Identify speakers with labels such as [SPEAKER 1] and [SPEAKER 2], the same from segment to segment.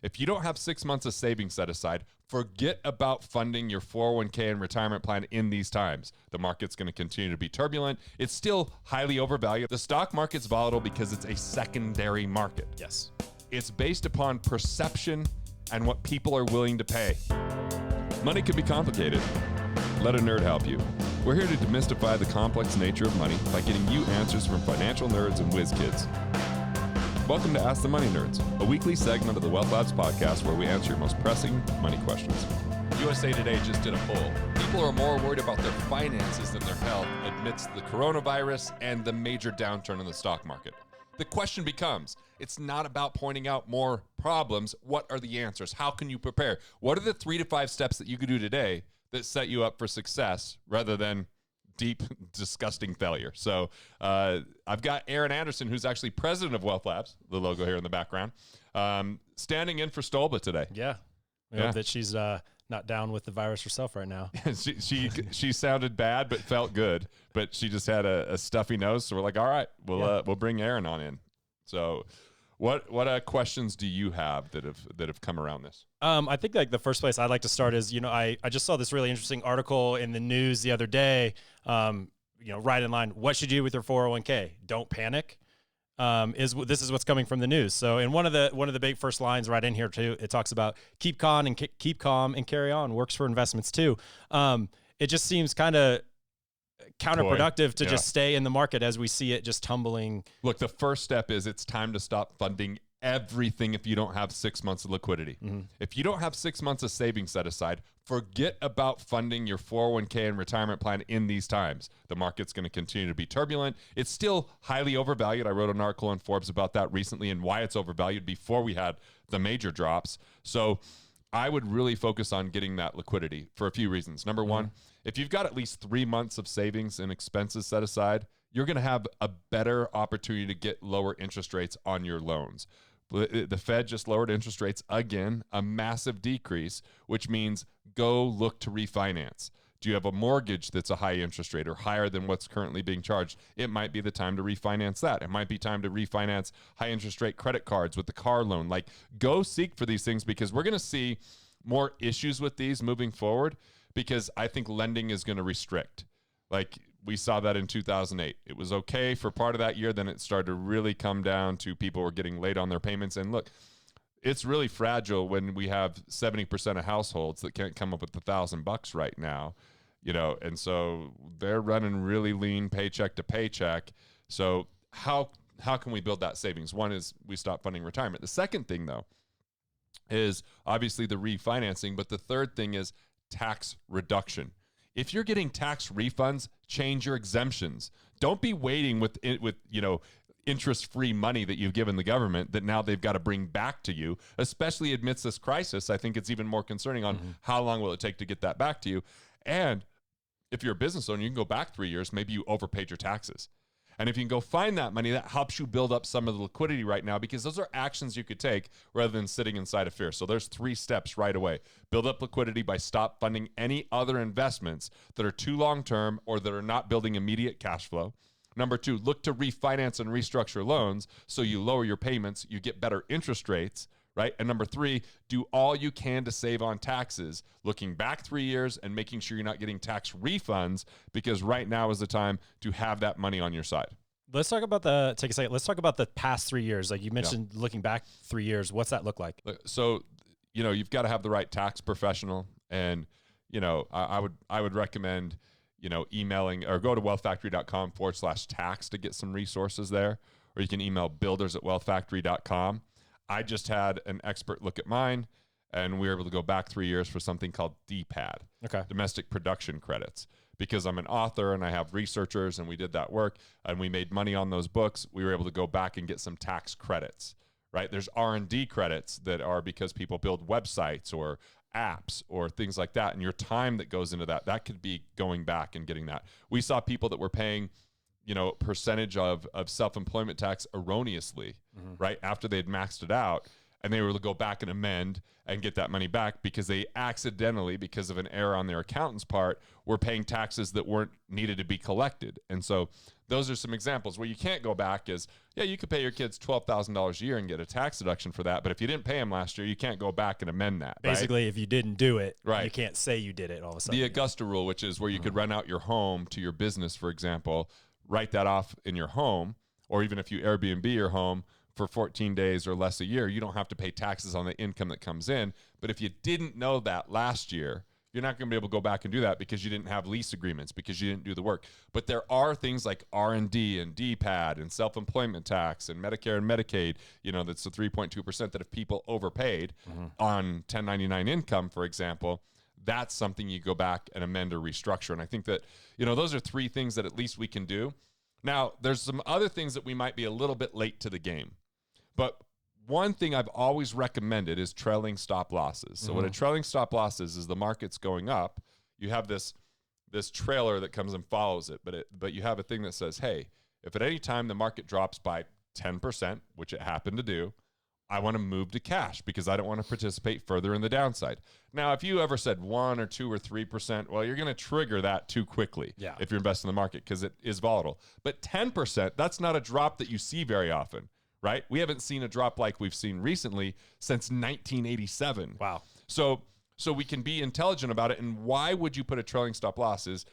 [SPEAKER 1] If you don't have 6 months of savings set aside, forget about funding your 401k and retirement plan in these times. The market's going to continue to be turbulent. It's still highly overvalued. The stock market's volatile because it's a secondary market.
[SPEAKER 2] Yes.
[SPEAKER 1] It's based upon perception and what people are willing to pay. Money can be complicated. Let a nerd help you. We're here to demystify the complex nature of money by getting you answers from financial nerds and whiz kids. Welcome to Ask the Money Nerds, a weekly segment of the Wealth Labs podcast where we answer your most pressing money questions. USA Today just did a poll. People are more worried about their finances than their health amidst the coronavirus and the major downturn in the stock market. The question becomes, it's not about pointing out more problems. What are the answers? How can you prepare? What are the 3 to 5 steps that you could do today that set you up for success rather than deep, disgusting failure? So I've got Aaron Anderson, who's actually president of Wealth Labs, the logo here in the background, standing in for Stolba today.
[SPEAKER 2] Yeah. I hope that she's not down with the virus herself right now.
[SPEAKER 1] she sounded bad, but felt good. But she just had a stuffy nose. So we're like, all right, we'll bring Aaron on in. So what questions do you have that have come around this?
[SPEAKER 2] I think like the first place I'd like to start is, I just saw this really interesting article in the news the other day, right in line, what should you do with your 401k? Don't panic. This is what's coming from the news. So in one of the big first lines right in here too, it talks about keep calm and carry on. Works for investments too. It just seems kind of counterproductive to just stay in the market as we see it just tumbling.
[SPEAKER 1] Look, the first step is it's time to stop funding everything if you don't have 6 months of liquidity. Mm-hmm. If you don't have 6 months of savings set aside, forget about funding your 401k and retirement plan in these times. The market's going to continue to be turbulent. It's still highly overvalued. I wrote an article in Forbes about that recently and why it's overvalued before we had the major drops. So I would really focus on getting that liquidity for a few reasons. Number one, if you've got at least 3 months of savings and expenses set aside, you're going to have a better opportunity to get lower interest rates on your loans. The Fed just lowered interest rates again, a massive decrease, which means go look to refinance. Do you have a mortgage that's a high interest rate or higher than what's currently being charged? It might be the time to refinance that. It might be time to refinance high interest rate credit cards with the car loan. Like, go seek for these things because we're going to see more issues with these moving forward because I think lending is going to restrict. Like, we saw that in 2008. It was okay for part of that year. Then it started to really come down to people were getting late on their payments. And look, it's really fragile when we have 70% of households that can't come up with $1,000 right now, and so they're running really lean paycheck to paycheck. So how can we build that savings? One is we stop funding retirement. The second thing, though, is obviously the refinancing. But the third thing is tax reduction. If you're getting tax refunds, change your exemptions. Don't be waiting with interest-free money that you've given the government that now they've got to bring back to you, especially amidst this crisis. I think it's even more concerning on how long will it take to get that back to you. And if you're a business owner, you can go back 3 years. Maybe you overpaid your taxes. And if you can go find that money, that helps you build up some of the liquidity right now because those are actions you could take rather than sitting inside of fear. So there's 3 steps right away. Build up liquidity by stop funding any other investments that are too long-term or that are not building immediate cash flow. Number 2, look to refinance and restructure loans so you lower your payments, you get better interest rates, right? And number 3, do all you can to save on taxes, looking back 3 years and making sure you're not getting tax refunds because right now is the time to have that money on your side.
[SPEAKER 2] Let's talk about let's talk about the past 3 years. Like you mentioned, looking back 3 years, what's that look like?
[SPEAKER 1] So, you've got to have the right tax professional. And, I would recommend, emailing or go to wealthfactory.com/tax to get some resources there. Or you can email builders@wealthfactory.com. I just had an expert look at mine, and we were able to go back 3 years for something called DPAD, domestic production credits. Because I'm an author and I have researchers and we did that work and we made money on those books, we were able to go back and get some tax credits, right? There's R&D credits that are because people build websites or apps or things like that. And your time that goes into that could be going back and getting that. We saw people that were paying percentage of self-employment tax erroneously, right? After they'd maxed it out, and they were able to go back and amend and get that money back because they accidentally, because of an error on their accountant's part, were paying taxes that weren't needed to be collected. And so those are some examples where you can't go back as, yeah, you could pay your kids $12,000 a year and get a tax deduction for that. But if you didn't pay them last year, you can't go back and amend that.
[SPEAKER 2] Basically,
[SPEAKER 1] right?
[SPEAKER 2] if you didn't do it,
[SPEAKER 1] right.
[SPEAKER 2] you can't say you did it all of a sudden.
[SPEAKER 1] The Augusta rule, which is where you could rent out your home to your business, for example, write that off in your home, or even if you Airbnb your home for 14 days or less a year, you don't have to pay taxes on the income that comes in. But if you didn't know that last year, you're not going to be able to go back and do that because you didn't have lease agreements, because you didn't do the work. But there are things like R&D and DPAD and self-employment tax and Medicare and Medicaid, that's the 3.2% that if people overpaid on 1099 income, for example, that's something you go back and amend or restructure. And I think that, those are three things that at least we can do. Now, there's some other things that we might be a little bit late to the game. But one thing I've always recommended is trailing stop losses. So what a trailing stop loss is the market's going up. You have this trailer that comes and follows it, but you have a thing that says, hey, if at any time the market drops by 10%, which it happened to do, I want to move to cash because I don't want to participate further in the downside. Now, if you ever said 1 or 2 or 3%, well, you're going to trigger that too quickly if you're investing in the market because it is volatile. But 10%, that's not a drop that you see very often. Right? We haven't seen a drop like we've seen recently since 1987.
[SPEAKER 2] Wow.
[SPEAKER 1] So we can be intelligent about it. And why would you put a trailing stop loss is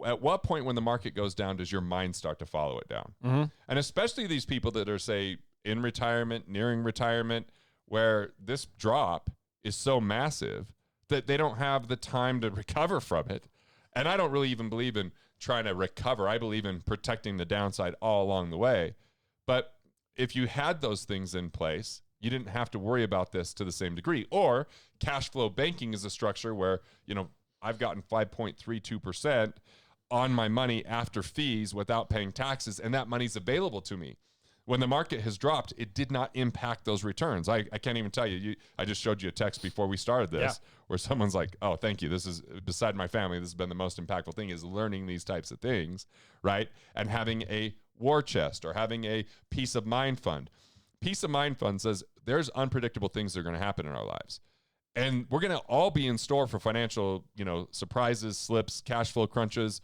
[SPEAKER 1] at what point when the market goes down does your mind start to follow it down? And especially these people that are, say, in retirement, nearing retirement, where this drop is so massive that they don't have the time to recover from it. And I don't really even believe in trying to recover. I believe in protecting the downside all along the way. But if you had those things in place, you didn't have to worry about this to the same degree. Or cash flow banking is a structure where, I've gotten 5.32% on my money after fees without paying taxes, and that money's available to me. When the market has dropped, it did not impact those returns. I can't even tell you. I just showed you a text before we started this where someone's like, oh, thank you. This is, beside my family, this has been the most impactful thing is learning these types of things, right? And having a war chest or having a peace of mind fund. Peace of mind fund says there's unpredictable things that are going to happen in our lives. And we're going to all be in store for financial, surprises, slips, cash flow crunches,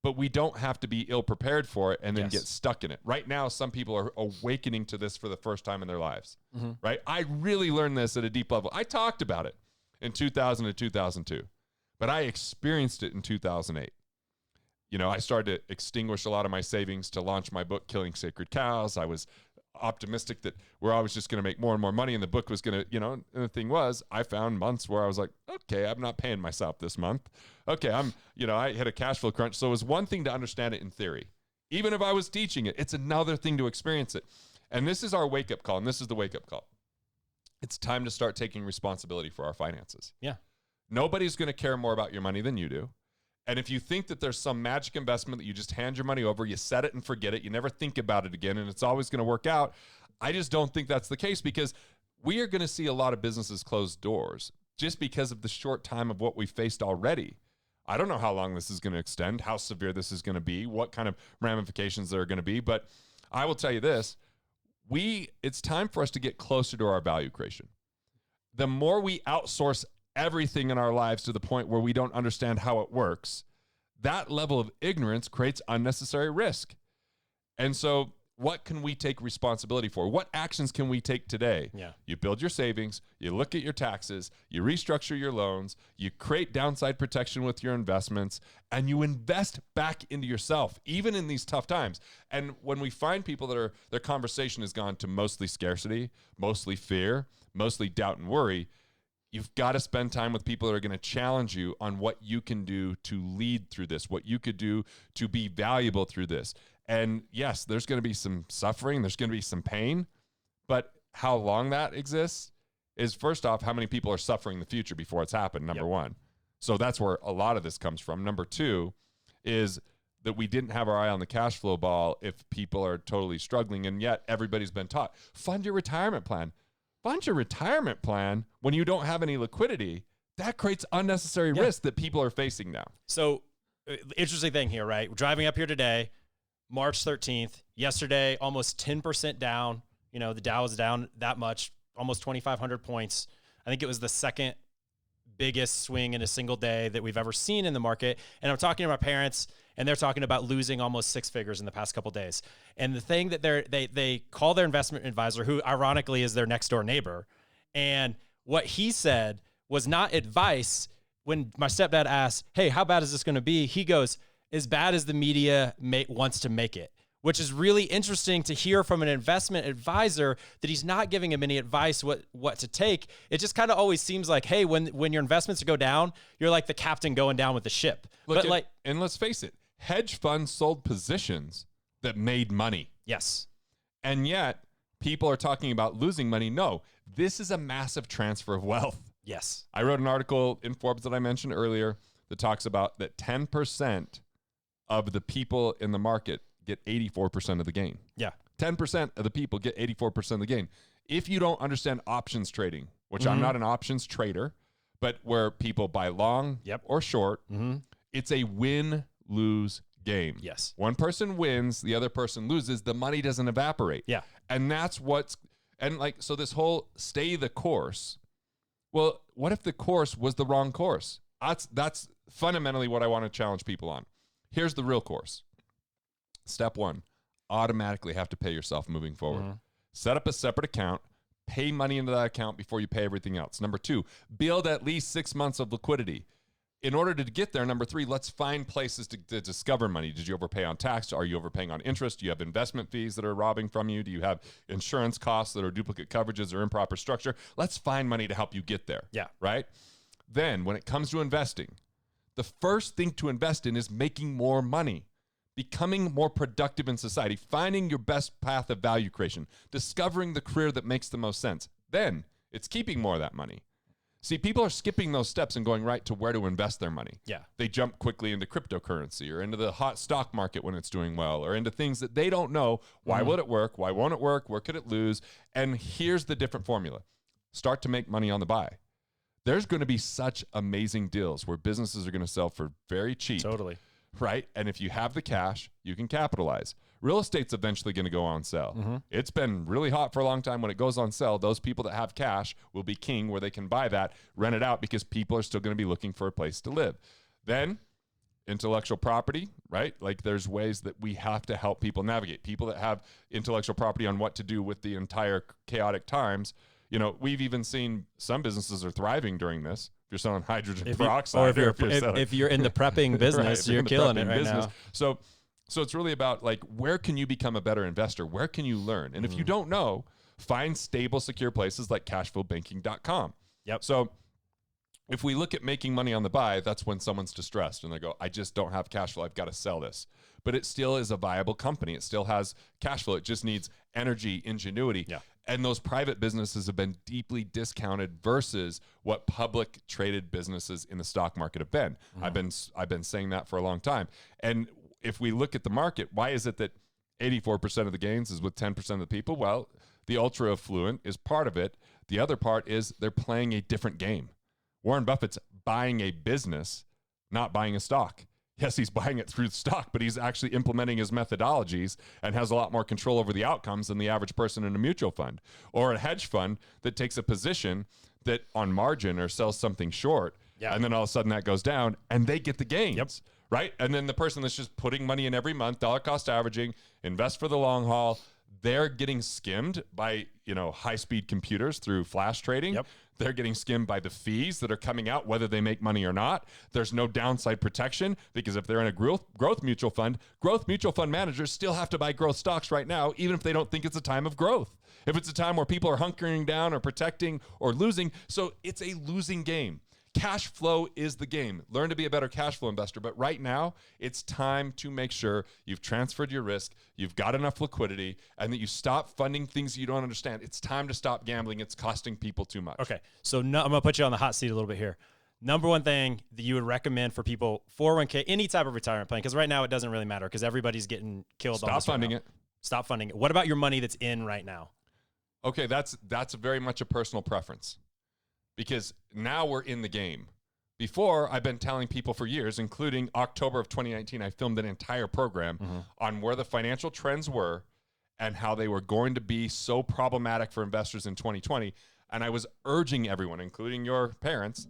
[SPEAKER 1] but we don't have to be ill prepared for it and then get stuck in it. Right now, some people are awakening to this for the first time in their lives, right? I really learned this at a deep level. I talked about it in 2000 to 2002, but I experienced it in 2008. I started to extinguish a lot of my savings to launch my book, Killing Sacred Cows. I was optimistic that I was just going to make more and more money and the book was going to, and the thing was, I found months where I was like, okay, I'm not paying myself this month. Okay, I hit a cash flow crunch. So it was one thing to understand it in theory. Even if I was teaching it, it's another thing to experience it. And this is our wake-up call, and this is the wake-up call. It's time to start taking responsibility for our finances.
[SPEAKER 2] Yeah.
[SPEAKER 1] Nobody's going to care more about your money than you do. And if you think that there's some magic investment that you just hand your money over, you set it and forget it, you never think about it again, and it's always going to work out, I just don't think that's the case because we are going to see a lot of businesses close doors just because of the short time of what we faced already. I don't know how long this is going to extend, how severe this is going to be, what kind of ramifications there are going to be, but I will tell you this, it's time for us to get closer to our value creation. The more we outsource everything in our lives to the point where we don't understand how it works, that level of ignorance creates unnecessary risk. And so what can we take responsibility for? What actions can we take today?
[SPEAKER 2] Yeah.
[SPEAKER 1] You build your savings, you look at your taxes, you restructure your loans, you create downside protection with your investments, and you invest back into yourself, even in these tough times. And when we find people that their conversation has gone to mostly scarcity, mostly fear, mostly doubt and worry, you've got to spend time with people that are going to challenge you on what you can do to lead through this, what you could do to be valuable through this. And yes, there's going to be some suffering, there's going to be some pain, but how long that exists is, first off, how many people are suffering in the future before it's happened, number one. So that's where a lot of this comes from. Number two is that we didn't have our eye on the cash flow ball if people are totally struggling, and yet everybody's been taught, fund your retirement plan. Fund your retirement plan when you don't have any liquidity. That creates unnecessary risk that people are facing now.
[SPEAKER 2] So interesting thing here, right? We're driving up here today, March 13th. Yesterday, almost 10% down. The Dow was down that much, almost 2,500 points. I think it was the second biggest swing in a single day that we've ever seen in the market. And I'm talking to my parents, and they're talking about losing almost 6 figures in the past couple of days. And the thing that they call their investment advisor, who ironically is their next door neighbor, and what he said was not advice. When my stepdad asked, hey, how bad is this going to be? He goes, as bad as the media wants to make it, which is really interesting to hear from an investment advisor, that he's not giving him any advice what to take. It just kind of always seems like, hey, when your investments go down, you're like the captain going down with the ship.
[SPEAKER 1] And let's face it, hedge funds sold positions that made money.
[SPEAKER 2] Yes.
[SPEAKER 1] And yet people are talking about losing money. No, this is a massive transfer of wealth.
[SPEAKER 2] Yes.
[SPEAKER 1] I wrote an article in Forbes that I mentioned earlier that talks about that 10% of the people in the market get 84% of the gain.
[SPEAKER 2] Yeah.
[SPEAKER 1] 10% of the people get 84% of the gain. If you don't understand options trading, which I'm not an options trader, but where people buy long or short, it's a win-lose game.
[SPEAKER 2] Yes.
[SPEAKER 1] One person wins, the other person loses, the money doesn't evaporate.
[SPEAKER 2] Yeah.
[SPEAKER 1] And that's so this whole stay the course. Well, what if the course was the wrong course? That's fundamentally what I want to challenge people on. Here's the real course. Step 1, automatically have to pay yourself moving forward. Set up a separate account, pay money into that account before you pay everything else. Number 2, build at least 6 months of liquidity. In order to get there, number 3, let's find places to discover money. Did you overpay on tax? Are you overpaying on interest? Do you have investment fees that are robbing from you? Do you have insurance costs that are duplicate coverages or improper structure? Let's find money to help you get there.
[SPEAKER 2] Yeah.
[SPEAKER 1] Right? Then when it comes to investing, the first thing to invest in is making more money, becoming more productive in society, finding your best path of value creation, discovering the career that makes the most sense. Then it's keeping more of that money. See, people are skipping those steps and going right to where to invest their money.
[SPEAKER 2] Yeah.
[SPEAKER 1] They jump quickly into cryptocurrency or into the hot stock market when it's doing well, or into things that they don't know. Why will it work? Why won't it work? Where could it lose? And here's the different formula. Start to make money on the buy. There's going to be such amazing deals where businesses are going to sell for very cheap.
[SPEAKER 2] Totally.
[SPEAKER 1] Right? And if you have the cash, you can capitalize. Real estate's eventually going to go on sale. It's been really hot for a long time. When it goes on sale, those people that have cash will be king, where they can buy that, rent it out, because people are still going to be looking for a place to live. Then intellectual property, right? Like there's ways that we have to help people navigate. People that have intellectual property on what to do with the entire chaotic times. You know, we've even seen some businesses are thriving during this. If you're selling hydrogen peroxide,
[SPEAKER 2] if you're in the prepping business,
[SPEAKER 1] right,
[SPEAKER 2] you're killing it right now.
[SPEAKER 1] So it's really about, like, where can you become a better investor? Where can you learn? And if you don't know, find stable, secure places like cashflowbanking.com.
[SPEAKER 2] Yep.
[SPEAKER 1] So if we look at making money on the buy, that's when someone's distressed and they go, I just don't have cash flow. I've got to sell this. But it still is a viable company. It still has cash flow. It just needs energy, ingenuity.
[SPEAKER 2] Yeah.
[SPEAKER 1] And those private businesses have been deeply discounted versus what public traded businesses in the stock market have been. I've been saying that for a long time. And if we look at the market, why is it that 84% of the gains is with 10% of the people? Well, the ultra affluent is part of it. The other part is they're playing a different game. Warren Buffett's buying a business, not buying a stock. Yes, he's buying it through stock, but he's actually implementing his methodologies and has a lot more control over the outcomes than the average person in a mutual fund or a hedge fund that takes a position that on margin or sells something short. Yeah. And then all of a sudden that goes down and they get the gains.
[SPEAKER 2] Yep.
[SPEAKER 1] Right. And then the person that's just putting money in every month, dollar cost averaging, invest for the long haul, they're getting skimmed by, high speed computers through flash trading.
[SPEAKER 2] Yep.
[SPEAKER 1] They're getting skimmed by the fees that are coming out, whether they make money or not. There's no downside protection because if they're in a growth mutual fund managers still have to buy growth stocks right now, even if they don't think it's a time of growth. If it's a time where people are hunkering down or protecting or losing. So it's a losing game. Cash flow is the game. Learn to be a better cash flow investor. But right now, it's time to make sure you've transferred your risk, you've got enough liquidity, and that you stop funding things you don't understand. It's time to stop gambling. It's costing people too much.
[SPEAKER 2] Okay, so I'm going to put you on the hot seat a little bit here. Number one thing that you would recommend for people, 401k, any type of retirement plan, because right now it doesn't really matter because everybody's getting killed.
[SPEAKER 1] Stop funding it.
[SPEAKER 2] Stop funding it. What about your money that's in right now?
[SPEAKER 1] Okay, that's very much a personal preference. Because now we're in the game. Before, I've been telling people for years, including October of 2019, I filmed an entire program on where the financial trends were and how they were going to be so problematic for investors in 2020. And I was urging everyone, including your parents,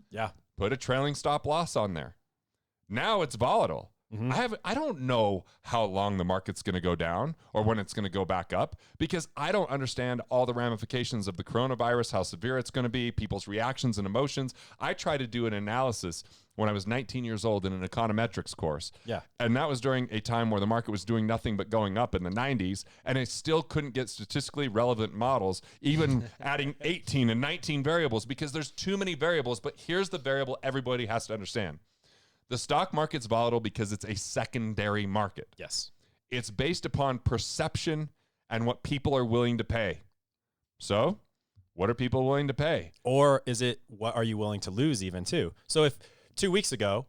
[SPEAKER 1] put a trailing stop loss on there. Now it's volatile. I don't know how long the market's going to go down or when it's going to go back up, because I don't understand all the ramifications of the coronavirus, how severe it's going to be, people's reactions and emotions. I tried to do an analysis when I was 19 years old in an econometrics course.
[SPEAKER 2] Yeah.
[SPEAKER 1] And that was during a time where the market was doing nothing but going up in the 90s, and I still couldn't get statistically relevant models, even adding 18 and 19 variables, because there's too many variables. But here's the variable everybody has to understand. The stock market's volatile because it's a secondary market.
[SPEAKER 2] Yes.
[SPEAKER 1] It's based upon perception and what people are willing to pay. So, what are people willing to pay?
[SPEAKER 2] Or is it, what are you willing to lose even too? So if 2 weeks ago,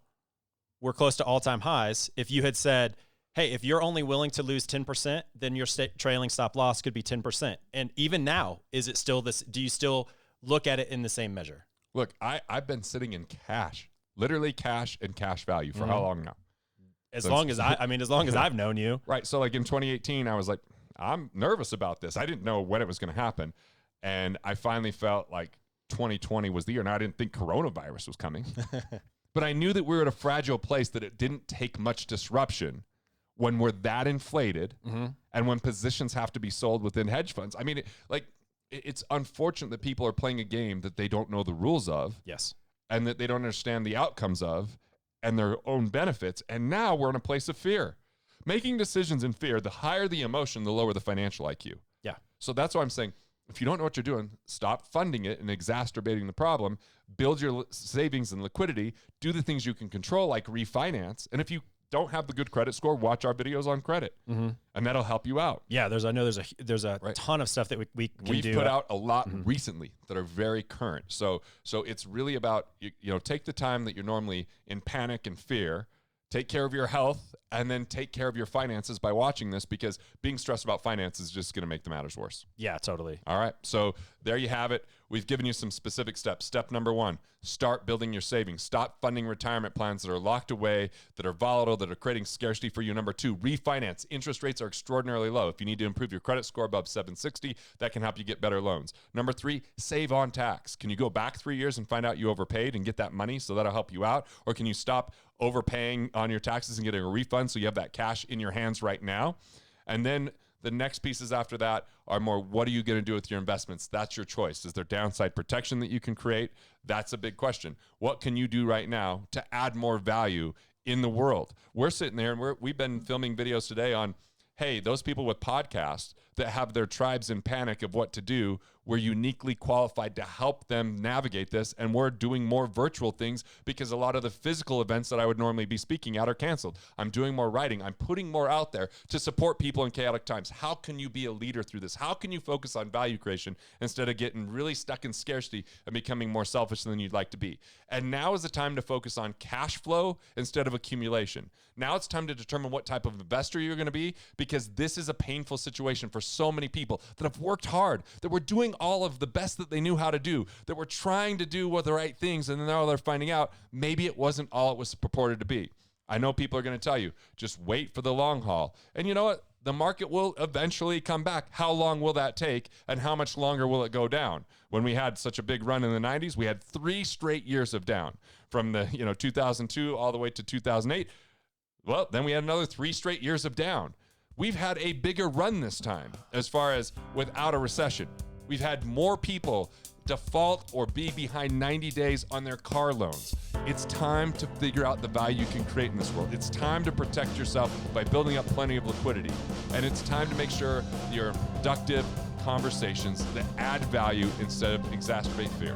[SPEAKER 2] we're close to all-time highs, if you had said, hey, if you're only willing to lose 10%, then your trailing stop loss could be 10%. And even now, is it still this? Do you still look at it in the same measure?
[SPEAKER 1] Look, I've been sitting in cash. Literally cash and cash value for how long now?
[SPEAKER 2] As long as I've known you.
[SPEAKER 1] Right. So like in 2018, I was like, I'm nervous about this. I didn't know when it was going to happen. And I finally felt like 2020 was the year. And I didn't think coronavirus was coming. But I knew that we were at a fragile place, that it didn't take much disruption when we're that inflated and when positions have to be sold within hedge funds. I mean, it's unfortunate that people are playing a game that they don't know the rules of.
[SPEAKER 2] Yes.
[SPEAKER 1] And that they don't understand the outcomes of and their own benefits. And now we're in a place of fear. Making decisions in fear, the higher the emotion, the lower the financial IQ.
[SPEAKER 2] Yeah.
[SPEAKER 1] So that's why I'm saying, if you don't know what you're doing, stop funding it and exacerbating the problem. Build your savings and liquidity. Do the things you can control, like refinance. And if you don't have the good credit score, watch our videos on credit, and that'll help you out.
[SPEAKER 2] Yeah, there's a
[SPEAKER 1] Right.
[SPEAKER 2] ton of stuff that we can
[SPEAKER 1] We've
[SPEAKER 2] do.
[SPEAKER 1] put out a lot recently that are very current. So it's really about, take the time that you're normally in panic and fear, take care of your health, and then take care of your finances by watching this, because being stressed about finances is just going to make the matters worse.
[SPEAKER 2] Yeah, totally.
[SPEAKER 1] All right. So there you have it. We've given you some specific steps. Step number 1, start building your savings. Stop funding retirement plans that are locked away, that are volatile, that are creating scarcity for you. Number 2, refinance. Interest rates are extraordinarily low. If you need to improve your credit score above 760, that can help you get better loans. Number 3, save on tax. Can you go back 3 years and find out you overpaid and get that money, so that'll help you out? Or can you stop overpaying on your taxes and getting a refund so you have that cash in your hands right now? And then the next pieces after that are more, what are you going to do with your investments? That's your choice. Is there downside protection that you can create? That's a big question. What can you do right now to add more value in the world? We're sitting there and we've been filming videos today on, hey, those people with podcasts that have their tribes in panic of what to do, we're uniquely qualified to help them navigate this. And we're doing more virtual things because a lot of the physical events that I would normally be speaking at are canceled. I'm doing more writing. I'm putting more out there to support people in chaotic times. How can you be a leader through this? How can you focus on value creation instead of getting really stuck in scarcity and becoming more selfish than you'd like to be? And now is the time to focus on cash flow instead of accumulation. Now it's time to determine what type of investor you're going to be, because this is a painful situation for so many people that have worked hard, that were doing all of the best that they knew how to do, that were trying to do the right things, and then now they're finding out maybe it wasn't all it was purported to be. I know people are going to tell you, just wait for the long haul. And you know what? The market will eventually come back. How long will that take, and how much longer will it go down? When we had such a big run in the 90s, we had 3 straight years of down, from the 2002 all the way to 2008. Well, then we had another 3 straight years of down. We've had a bigger run this time as far as without a recession. We've had more people default or be behind 90 days on their car loans. It's time to figure out the value you can create in this world. It's time to protect yourself by building up plenty of liquidity. And it's time to make sure you're in productive conversations that add value instead of exacerbate fear.